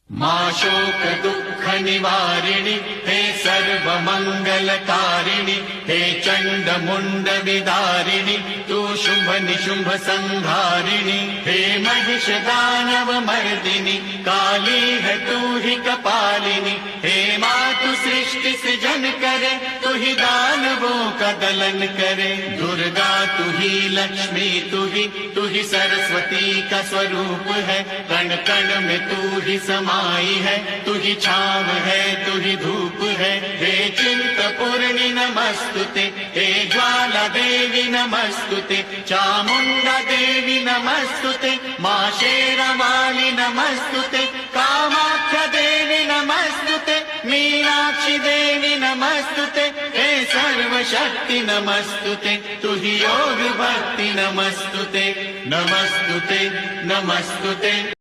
मा शोक दुःख निवारिणि हे सर्व मंगलकारिणि हे चंड मुंड विदारिणि तू शुंभ निशुंभ संहारिणि हे महिष दानव मर्दिनि काली है तू ही कपालिनी हे मातु सृष्टि सृजन करे तू ही दानवों का दलन करे दुर्गा तू ही लक्ष्मी तू ही सरस्वती का स्वरूप है कण कण में तू ही समाई है तू ही छाव है तू ही धूप है हे चिंतपूर्णि नमस्तुते हे ज्वाला देवी नमस्तुते चामुंडा देवी नमस्तुते मां शेरावाली नमस्तुते कामाख्या देवी नमस्तुते मीनाक्षी देवी नमस्तुते हे सर्वशक्ति नमस्तुते तू ही योग भक्ति नमस्तुते नमस्तुते नमस्तुते।